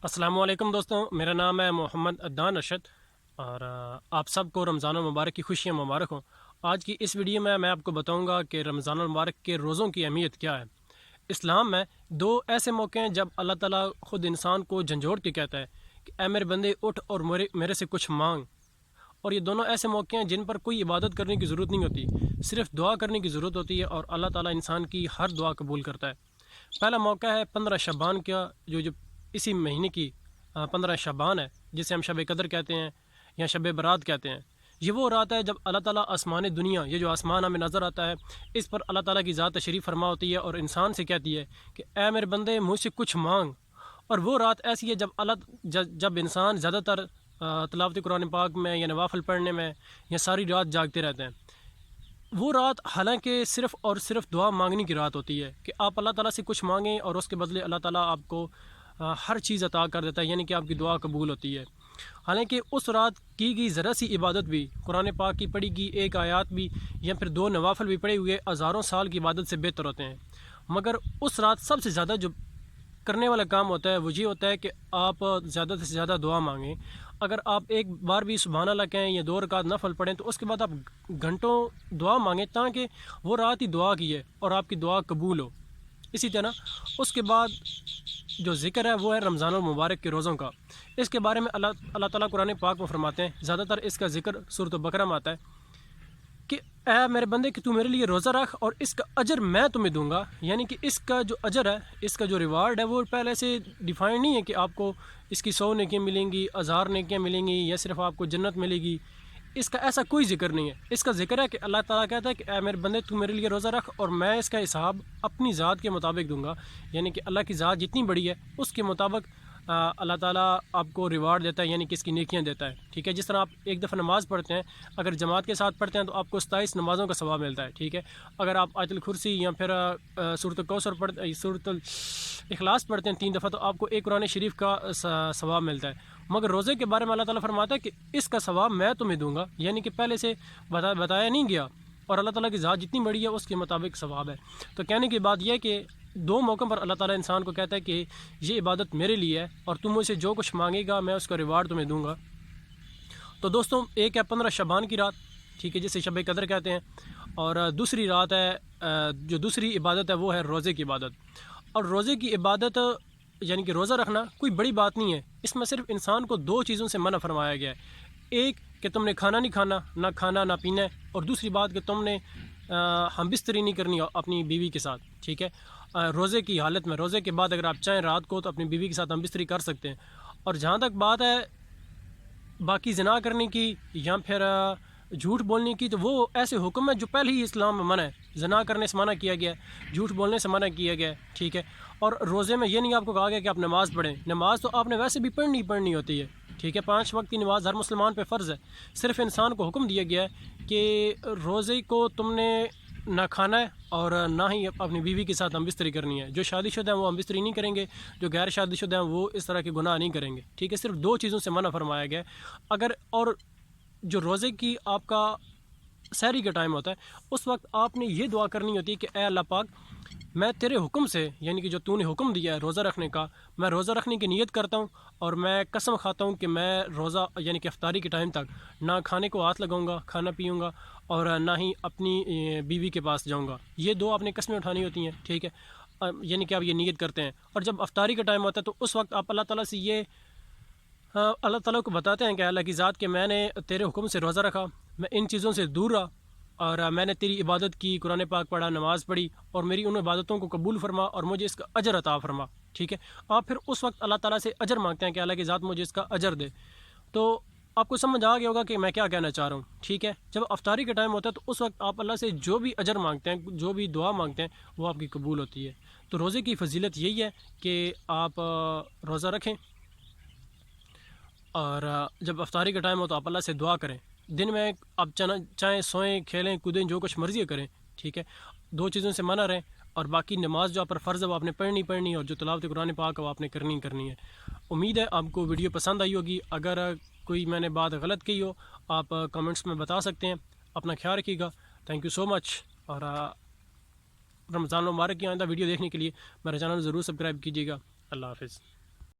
السلام علیکم دوستوں، میرا نام ہے محمد عدنان ارشد اور آپ سب کو رمضان المبارک کی خوشیاں مبارک ہوں۔ آج کی اس ویڈیو میں آپ کو بتاؤں گا کہ رمضان المبارک کے روزوں کی اہمیت کیا ہے۔ اسلام میں دو ایسے موقع ہیں جب اللہ تعالیٰ خود انسان کو جھنجھوڑ کے کہتا ہے کہ اے میرے بندے اٹھ اور میرے سے کچھ مانگ، اور یہ دونوں ایسے موقع ہیں جن پر کوئی عبادت کرنے کی ضرورت نہیں ہوتی، صرف دعا کرنے کی ضرورت ہوتی ہے اور اللہ تعالیٰ انسان کی ہر دعا قبول کرتا ہے۔ پہلا موقع ہے 15 شعبان کا، جو اسی مہینے کی 15 شعبان ہے، جسے ہم شب قدر کہتے ہیں یا شب برات کہتے ہیں۔ یہ وہ رات ہے جب اللہ تعالیٰ آسمان دنیا، یہ جو آسمان ہمیں نظر آتا ہے، اس پر اللہ تعالیٰ کی ذات تشریف فرما ہوتی ہے اور انسان سے کہتی ہے کہ اے میرے بندے مجھ سے کچھ مانگ۔ اور وہ رات ایسی ہے جب انسان زیادہ تر تلاوت قرآن پاک میں یا نوافل پڑھنے میں یا ساری رات جاگتے رہتے ہیں۔ وہ رات حالانکہ صرف اور صرف دعا مانگنے کی رات ہوتی ہے کہ آپ اللہ تعالیٰ سے کچھ مانگیں اور اس کے بدلے اللہ تعالیٰ آپ کو ہر چیز عطا کر دیتا ہے، یعنی کہ آپ کی دعا قبول ہوتی ہے۔ حالانکہ اس رات کی گئی ذرا سی عبادت بھی، قرآن پاک کی پڑھی گئی ایک آیات بھی یا پھر 2 نوافل بھی پڑھے ہوئے ہزاروں سال کی عبادت سے بہتر ہوتے ہیں۔ مگر اس رات سب سے زیادہ جو کرنے والا کام ہوتا ہے وہ یہ ہوتا ہے کہ آپ زیادہ سے زیادہ دعا مانگیں۔ اگر آپ ایک بار بھی سبحان اللہ کہیں یا 2 رکعت نفل پڑھیں تو اس کے بعد آپ گھنٹوں دعا مانگیں، تاکہ وہ رات ہی دعا کی ہے اور آپ کی دعا قبول ہو۔ اسی طرح اس کے بعد جو ذکر ہے وہ ہے رمضان المبارک کے روزوں کا۔ اس کے بارے میں اللہ تعالیٰ قرآن پاک میں فرماتے ہیں، زیادہ تر اس کا ذکر سورۃ بقرہ میں آتا ہے کہ اے میرے بندے کہ تو میرے لیے روزہ رکھ اور اس کا اجر میں تمہیں دوں گا، یعنی کہ اس کا جو اجر ہے، اس کا جو ریوارڈ ہے وہ پہلے سے ڈیفائن نہیں ہے کہ آپ کو اس کی 100 نیکیاں ملیں گی، 1000 نیکیاں ملیں گی یا صرف آپ کو جنت ملے گی۔ اس کا ایسا کوئی ذکر نہیں ہے۔ اس کا ذکر ہے کہ اللہ تعالیٰ کہتا ہے کہ اے میرے بندے تو میرے لیے روزہ رکھ اور میں اس کا حساب اپنی ذات کے مطابق دوں گا، یعنی کہ اللہ کی ذات جتنی بڑی ہے اس کے مطابق اللہ تعالیٰ آپ کو ریوارڈ دیتا ہے، یعنی کہ اس کی نیکیاں دیتا ہے۔ ٹھیک ہے، جس طرح آپ ایک دفعہ نماز پڑھتے ہیں، اگر جماعت کے ساتھ پڑھتے ہیں تو آپ کو 27 نمازوں کا ثواب ملتا ہے۔ ٹھیک ہے، اگر آپ آیت الکرسی یا پھر سورۃ الکوثر سورۃ الاخلاص پڑھتے ہیں 3 دفعہ تو آپ کو ایک قرآن شریف کا ثواب ملتا ہے۔ مگر روزے کے بارے میں اللہ تعالیٰ فرماتا ہے کہ اس کا ثواب میں تمہیں دوں گا، یعنی کہ پہلے سے بتایا نہیں گیا، اور اللہ تعالیٰ کی ذات جتنی بڑی ہے اس کے مطابق ثواب ہے۔ تو کہنے کی بات یہ ہے کہ 2 موقعوں پر اللہ تعالیٰ انسان کو کہتا ہے کہ یہ عبادت میرے لیے ہے اور تم مجھ سے جو کچھ مانگے گا میں اس کا ریوارڈ تمہیں دوں گا۔ تو دوستوں، ایک ہے 15 شعبان کی رات، ٹھیک ہے، جسے شب قدر کہتے ہیں، اور دوسری رات ہے جو دوسری عبادت ہے وہ ہے روزے کی عبادت۔ اور روزے کی عبادت یعنی کہ روزہ رکھنا کوئی بڑی بات نہیں ہے، اس میں صرف انسان کو 2 چیزوں سے منع فرمایا گیا ہے۔ ایک کہ تم نے کھانا نہیں کھانا، نہ کھانا نہ پینا ہے، اور دوسری بات کہ تم نے ہم بستری نہیں کرنی اپنی بیوی کے ساتھ۔ ٹھیک ہے، روزے کی حالت میں، روزے کے بعد اگر آپ چاہیں رات کو تو اپنی بیوی کے ساتھ ہم بستری کر سکتے ہیں۔ اور جہاں تک بات ہے باقی زنا کرنے کی یا پھر جھوٹ بولنے کی، تو وہ ایسے حکم ہے جو پہلے ہی اسلام میں منع ہے۔ زنا کرنے سے منع کیا گیا ہے، جھوٹ بولنے سے منع کیا گیا ہے۔ ٹھیک ہے، اور روزے میں یہ نہیں آپ کو کہا گیا کہ آپ نماز پڑھیں، نماز تو آپ نے ویسے بھی پڑھنی ہوتی ہے۔ ٹھیک ہے، 5 وقت کی نماز ہر مسلمان پہ فرض ہے، صرف انسان کو حکم دیا گیا ہے کہ روزے کو تم نے نہ کھانا ہے اور نہ ہی اپنی بیوی کے ساتھ ہم بستری کرنی ہے۔ جو شادی شدہ ہیں وہ ہم بستری نہیں کریں گے، جو غیر شادی شدہ ہیں وہ اس طرح کے گناہ نہیں کریں گے۔ ٹھیک ہے، صرف 2 چیزوں سے منع فرمایا گیا ہے۔ اور جو روزے کی آپ کا سحری کا ٹائم ہوتا ہے، اس وقت آپ نے یہ دعا کرنی ہوتی ہے کہ اے اللہ پاک، میں تیرے حکم سے، یعنی کہ جو تو نے حکم دیا ہے روزہ رکھنے کا، میں روزہ رکھنے کی نیت کرتا ہوں اور میں قسم کھاتا ہوں کہ میں روزہ یعنی کہ افطاری کے ٹائم تک نہ کھانے کو ہاتھ لگاؤں گا، کھانا پیوں گا، اور نہ ہی اپنی بیوی کے پاس جاؤں گا۔ یہ 2 آپ نے قسمیں اٹھانی ہوتی ہیں۔ ٹھیک ہے، یعنی کہ آپ یہ نیت کرتے ہیں، اور جب افطاری کا ٹائم ہوتا ہے تو اس وقت آپ اللہ تعالیٰ سے یہ اللہ تعالیٰ کو بتاتے ہیں کہ اللہ کی ذات کہ میں نے تیرے حکم سے روزہ رکھا، میں ان چیزوں سے دور رہا، اور میں نے تیری عبادت کی، قرآن پاک پڑھا، نماز پڑھی، اور میری ان عبادتوں کو قبول فرما اور مجھے اس کا اجر عطا فرما۔ ٹھیک ہے، آپ پھر اس وقت اللہ تعالیٰ سے اجر مانگتے ہیں کہ اللہ کی ذات مجھے اس کا اجر دے۔ تو آپ کو سمجھ آ گیا ہوگا کہ میں کیا کہنا چاہ رہا ہوں۔ ٹھیک ہے، جب افطاری کا ٹائم ہوتا ہے تو اس وقت آپ اللہ سے جو بھی اجر مانگتے ہیں، جو بھی دعا مانگتے ہیں، وہ آپ کی قبول ہوتی ہے۔ تو روزے کی فضیلت یہی ہے کہ آپ روزہ رکھیں، اور جب افطاری کا ٹائم ہو تو آپ اللہ سے دعا کریں۔ دن میں آپ چاہیں سوئیں، کھیلیں، کودیں، جو کچھ مرضی کریں۔ ٹھیک ہے، 2 چیزوں سے منع رہیں، اور باقی نماز جو آپ پر فرض ہے وہ آپ نے پڑھنی، اور جو تلاوت قرآن پاک ہے وہ آپ نے کرنی ہے۔ امید ہے آپ کو ویڈیو پسند آئی ہوگی۔ اگر کوئی میں نے بات غلط کہی ہو آپ کمنٹس میں بتا سکتے ہیں۔ اپنا خیال رکھیے گا، تھینک یو سو مچ، اور رمضان المبارک کی آئندہ ویڈیو دیکھنے کے لیے میرے چینل ضرور سبسکرائب کیجیے گا۔ اللہ حافظ۔